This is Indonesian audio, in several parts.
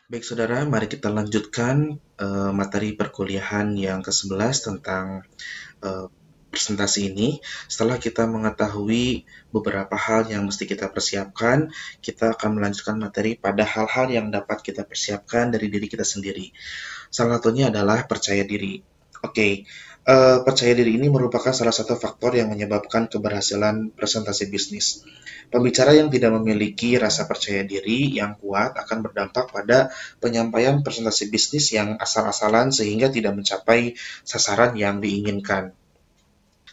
Baik saudara, mari kita lanjutkan materi perkuliahan yang ke-11 tentang eh, presentasi ini. Setelah kita mengetahui beberapa hal yang mesti kita persiapkan, kita akan melanjutkan materi pada hal-hal yang dapat kita persiapkan dari diri kita sendiri. Salah satunya adalah percaya diri. Oke, percaya diri ini merupakan salah satu faktor yang menyebabkan keberhasilan presentasi bisnis. Pembicara yang tidak memiliki rasa percaya diri yang kuat akan berdampak pada penyampaian presentasi bisnis yang asal-asalan sehingga tidak mencapai sasaran yang diinginkan.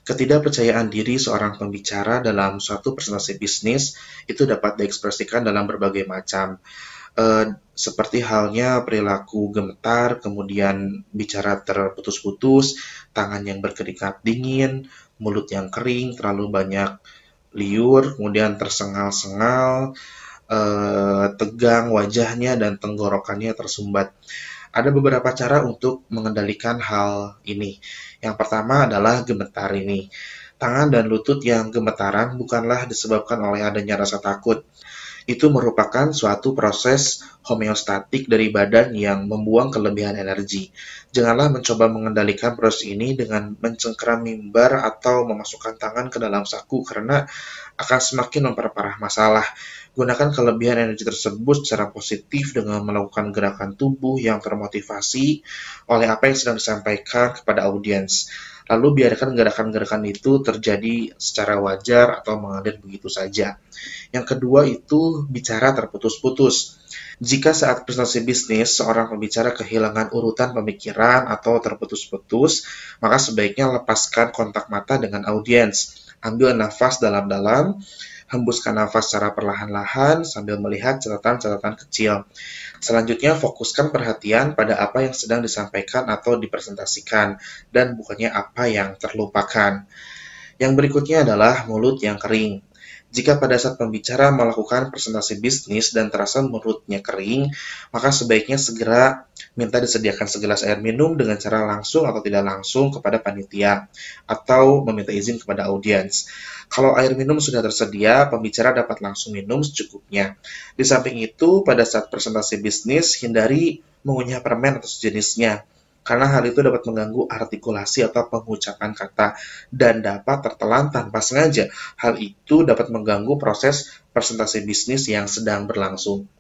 Ketidakpercayaan diri seorang pembicara dalam suatu presentasi bisnis itu dapat diekspresikan dalam berbagai macam, seperti halnya perilaku gemetar, kemudian bicara terputus-putus, tangan yang berkeringat dingin, mulut yang kering, terlalu banyak liur, kemudian tersengal-sengal, tegang wajahnya dan tenggorokannya tersumbat. Ada beberapa cara untuk mengendalikan hal ini. Yang pertama adalah gemetar ini. Tangan dan lutut yang gemetaran bukanlah disebabkan oleh adanya rasa takut. Itu merupakan suatu proses homeostatik dari badan yang membuang kelebihan energi. Janganlah mencoba mengendalikan proses ini dengan mencengkeram mimbar atau memasukkan tangan ke dalam saku karena akan semakin memperparah masalah. Gunakan kelebihan energi tersebut secara positif dengan melakukan gerakan tubuh yang termotivasi oleh apa yang sedang disampaikan kepada audiens. Lalu biarkan gerakan-gerakan itu terjadi secara wajar atau mengalir begitu saja. Yang kedua itu bicara terputus-putus. Jika saat presentasi bisnis, seorang pembicara kehilangan urutan pemikiran atau terputus-putus, maka sebaiknya lepaskan kontak mata dengan audiens. Ambil nafas dalam-dalam, hembuskan nafas secara perlahan-lahan sambil melihat catatan-catatan kecil. Selanjutnya, fokuskan perhatian pada apa yang sedang disampaikan atau dipresentasikan, dan bukannya apa yang terlupakan. Yang berikutnya adalah mulut yang kering. Jika pada saat pembicara melakukan presentasi bisnis dan terasa mulutnya kering, maka sebaiknya segera minta disediakan segelas air minum dengan cara langsung atau tidak langsung kepada panitia, atau meminta izin kepada audiens. Kalau air minum sudah tersedia, pembicara dapat langsung minum secukupnya. Di samping itu, pada saat presentasi bisnis, hindari mengunyah permen atau sejenisnya, karena hal itu dapat mengganggu artikulasi atau pengucapan kata dan dapat tertelan tanpa sengaja. Hal itu dapat mengganggu proses presentasi bisnis yang sedang berlangsung.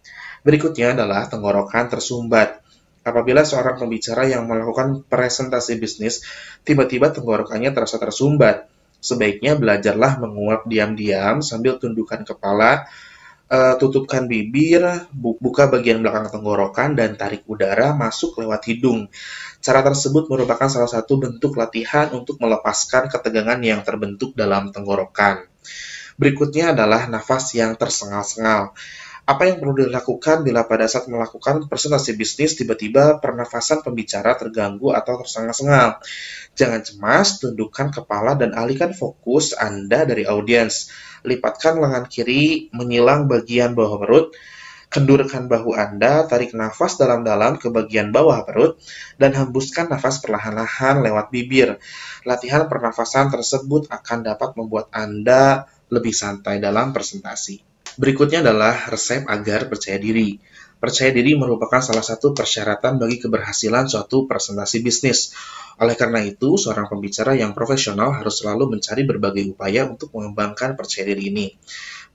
Berikutnya adalah tenggorokan tersumbat. Apabila seorang pembicara yang melakukan presentasi bisnis, tiba-tiba tenggorokannya terasa tersumbat, sebaiknya belajarlah menguap diam-diam sambil tundukkan kepala, tutupkan bibir, buka bagian belakang tenggorokan, dan tarik udara masuk lewat hidung. Cara tersebut merupakan salah satu bentuk latihan untuk melepaskan ketegangan yang terbentuk dalam tenggorokan. Berikutnya adalah nafas yang tersengal-sengal. Apa yang perlu dilakukan bila pada saat melakukan presentasi bisnis tiba-tiba pernafasan pembicara terganggu atau tersengal-sengal? Jangan cemas, tundukkan kepala dan alihkan fokus Anda dari audiens. Lipatkan lengan kiri menyilang bagian bawah perut, kendurkan bahu Anda, tarik nafas dalam-dalam ke bagian bawah perut, dan hembuskan nafas perlahan-lahan lewat bibir. Latihan pernafasan tersebut akan dapat membuat Anda lebih santai dalam presentasi. Berikutnya adalah resep agar percaya diri. Percaya diri merupakan salah satu persyaratan bagi keberhasilan suatu presentasi bisnis. Oleh karena itu, seorang pembicara yang profesional harus selalu mencari berbagai upaya untuk mengembangkan percaya diri ini.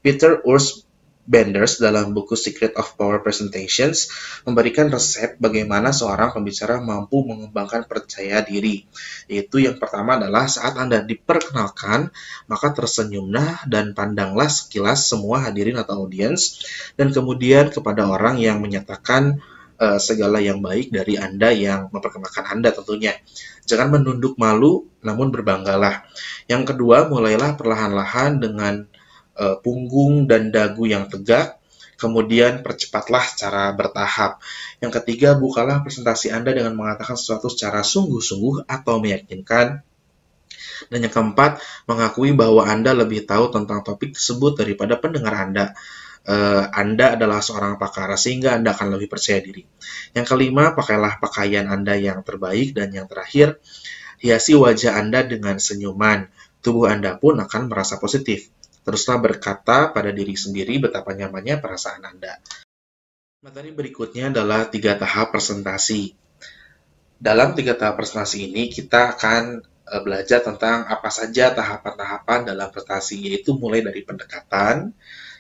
Peter Urs Benders dalam buku Secret of Power Presentations memberikan resep bagaimana seorang pembicara mampu mengembangkan percaya diri. Yaitu yang pertama adalah saat Anda diperkenalkan, maka tersenyumlah dan pandanglah sekilas semua hadirin atau audiens, dan kemudian kepada orang yang menyatakan segala yang baik dari Anda yang memperkenalkan Anda tentunya. Jangan menunduk malu, namun berbanggalah. Yang kedua, mulailah perlahan-lahan dengan punggung dan dagu yang tegak, kemudian percepatlah secara bertahap. Yang ketiga, bukalah presentasi Anda dengan mengatakan sesuatu secara sungguh-sungguh atau meyakinkan. Dan yang keempat, mengakui bahwa Anda lebih tahu tentang topik tersebut daripada pendengar Anda. Anda adalah seorang pakar, sehingga Anda akan lebih percaya diri. Yang kelima, pakailah pakaian Anda yang terbaik. Dan yang terakhir, hiasi wajah Anda dengan senyuman. Tubuh Anda pun akan merasa positif. Teruslah berkata pada diri sendiri betapa nyamannya perasaan Anda. Materi berikutnya adalah 3 tahap presentasi. Dalam 3 tahap presentasi ini, kita akan belajar tentang apa saja tahapan-tahapan dalam presentasi, yaitu mulai dari pendekatan,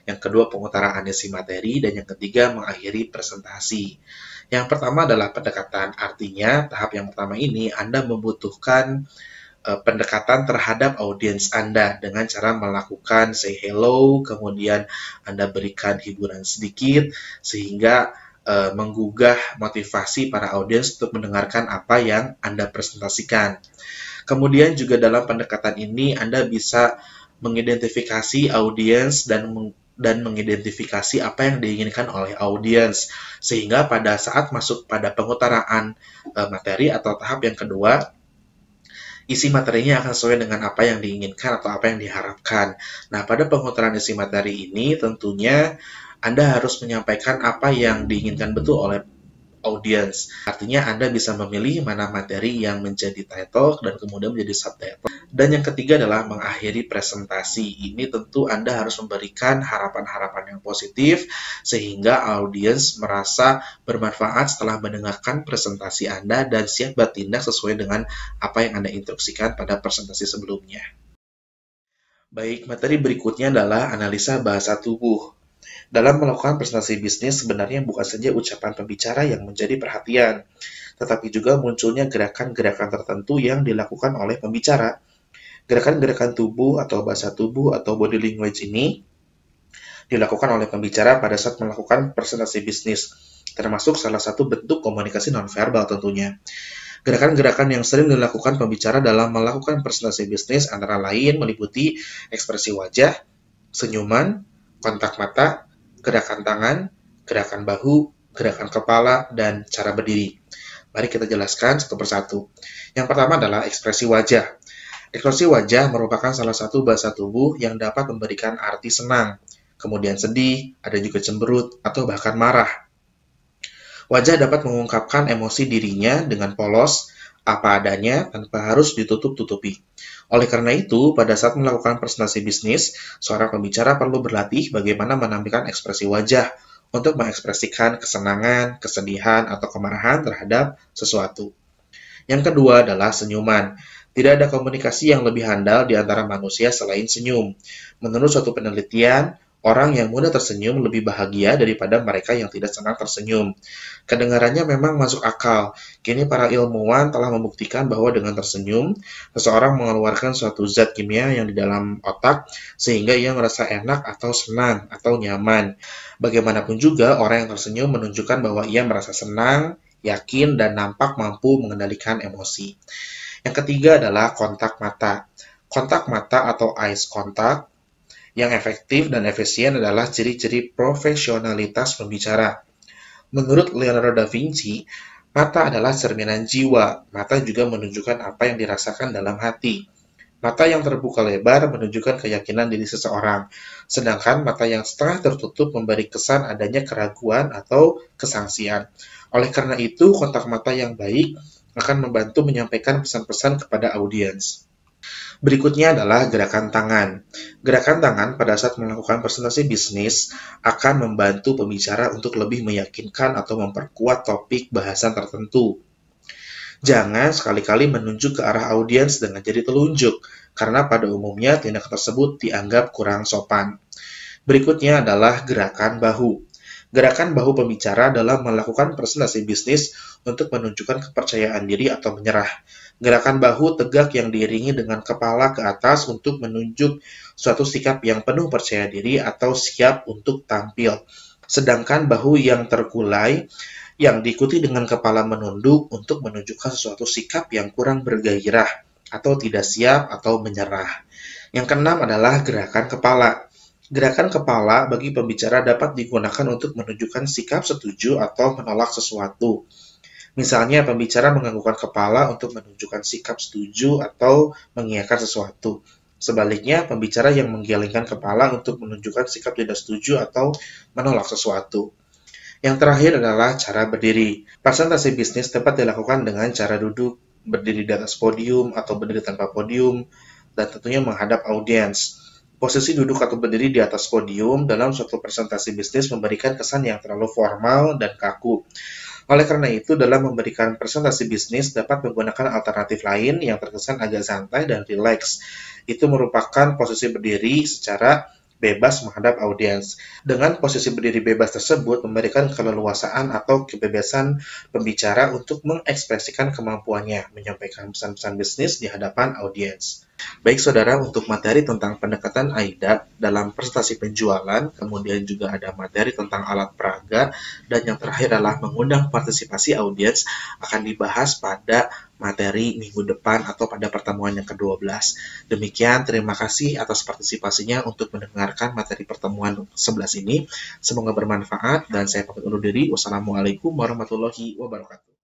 yang kedua pengutaraan isi materi, dan yang ketiga mengakhiri presentasi. Yang pertama adalah pendekatan, artinya tahap yang pertama ini Anda membutuhkan pendekatan terhadap audiens Anda dengan cara melakukan say hello, kemudian Anda berikan hiburan sedikit, sehingga menggugah motivasi para audiens untuk mendengarkan apa yang Anda presentasikan. Kemudian juga dalam pendekatan ini Anda bisa mengidentifikasi audiens dan mengidentifikasi apa yang diinginkan oleh audiens, sehingga pada saat masuk pada pengutaraan materi atau tahap yang kedua, isi materinya akan sesuai dengan apa yang diinginkan atau apa yang diharapkan. Nah, pada pengutaran isi materi ini tentunya Anda harus menyampaikan apa yang diinginkan betul oleh audience. Artinya Anda bisa memilih mana materi yang menjadi title dan kemudian menjadi subtitle. Dan yang ketiga adalah mengakhiri presentasi. Ini tentu Anda harus memberikan harapan-harapan yang positif sehingga audiens merasa bermanfaat setelah mendengarkan presentasi Anda dan siap bertindak sesuai dengan apa yang Anda instruksikan pada presentasi sebelumnya. Baik, materi berikutnya adalah analisa bahasa tubuh. Dalam melakukan presentasi bisnis, sebenarnya bukan saja ucapan pembicara yang menjadi perhatian, tetapi juga munculnya gerakan-gerakan tertentu yang dilakukan oleh pembicara. Gerakan-gerakan tubuh atau bahasa tubuh atau body language ini dilakukan oleh pembicara pada saat melakukan presentasi bisnis, termasuk salah satu bentuk komunikasi nonverbal tentunya. Gerakan-gerakan yang sering dilakukan pembicara dalam melakukan presentasi bisnis antara lain meliputi ekspresi wajah, senyuman, kontak mata, gerakan tangan, gerakan bahu, gerakan kepala, dan cara berdiri. Mari kita jelaskan satu persatu. Yang pertama adalah ekspresi wajah. Ekspresi wajah merupakan salah satu bahasa tubuh yang dapat memberikan arti senang, kemudian sedih, ada juga cemberut, atau bahkan marah. Wajah dapat mengungkapkan emosi dirinya dengan polos, apa adanya, tanpa harus ditutup-tutupi. Oleh karena itu, pada saat melakukan presentasi bisnis, seorang pembicara perlu berlatih bagaimana menampilkan ekspresi wajah untuk mengekspresikan kesenangan, kesedihan, atau kemarahan terhadap sesuatu. Yang kedua adalah senyuman. Tidak ada komunikasi yang lebih handal di antara manusia selain senyum. Menurut suatu penelitian, orang yang mudah tersenyum lebih bahagia daripada mereka yang tidak senang tersenyum. Kedengarannya memang masuk akal. Kini para ilmuwan telah membuktikan bahwa dengan tersenyum, seseorang mengeluarkan suatu zat kimia yang di dalam otak sehingga ia merasa enak atau senang atau nyaman. Bagaimanapun juga, orang yang tersenyum menunjukkan bahwa ia merasa senang, yakin, dan nampak mampu mengendalikan emosi. Yang ketiga adalah kontak mata. Kontak mata atau eyes contact yang efektif dan efisien adalah ciri-ciri profesionalitas pembicara. Menurut Leonardo da Vinci, mata adalah cerminan jiwa. Mata juga menunjukkan apa yang dirasakan dalam hati. Mata yang terbuka lebar menunjukkan keyakinan diri seseorang, sedangkan mata yang setengah tertutup memberi kesan adanya keraguan atau kesangsian. Oleh karena itu, kontak mata yang baik akan membantu menyampaikan pesan-pesan kepada audiens. Berikutnya adalah gerakan tangan. Gerakan tangan pada saat melakukan presentasi bisnis akan membantu pembicara untuk lebih meyakinkan atau memperkuat topik bahasan tertentu. Jangan sekali-kali menunjuk ke arah audiens dengan jari telunjuk, karena pada umumnya tindakan tersebut dianggap kurang sopan. Berikutnya adalah gerakan bahu. Gerakan bahu pembicara dalam melakukan presentasi bisnis untuk menunjukkan kepercayaan diri atau menyerah. Gerakan bahu tegak yang diiringi dengan kepala ke atas untuk menunjuk suatu sikap yang penuh percaya diri atau siap untuk tampil. Sedangkan bahu yang terkulai yang diikuti dengan kepala menunduk untuk menunjukkan suatu sikap yang kurang bergairah atau tidak siap atau menyerah. Yang keenam adalah gerakan kepala. Gerakan kepala bagi pembicara dapat digunakan untuk menunjukkan sikap setuju atau menolak sesuatu. Misalnya, pembicara menganggukkan kepala untuk menunjukkan sikap setuju atau mengiyakan sesuatu. Sebaliknya, pembicara yang menggelengkan kepala untuk menunjukkan sikap tidak setuju atau menolak sesuatu. Yang terakhir adalah cara berdiri. Presentasi bisnis dapat dilakukan dengan cara duduk, berdiri di atas podium, atau berdiri tanpa podium, dan tentunya menghadap audiens. Posisi duduk atau berdiri di atas podium dalam suatu presentasi bisnis memberikan kesan yang terlalu formal dan kaku. Oleh karena itu, dalam memberikan presentasi bisnis dapat menggunakan alternatif lain yang terkesan agak santai dan rileks. Itu merupakan posisi berdiri secara bebas menghadap audiens. Dengan posisi berdiri bebas tersebut memberikan keleluasaan atau kebebasan pembicara untuk mengekspresikan kemampuannya menyampaikan pesan-pesan bisnis di hadapan audiens. Baik saudara, untuk materi tentang pendekatan AIDA dalam presentasi penjualan, kemudian juga ada materi tentang alat peraga, dan yang terakhir adalah mengundang partisipasi audiens akan dibahas pada materi minggu depan atau pada pertemuan yang ke-12. Demikian, terima kasih atas partisipasinya untuk mendengarkan materi pertemuan 11 ini. Semoga bermanfaat dan saya pamit undur diri. Wassalamualaikum warahmatullahi wabarakatuh.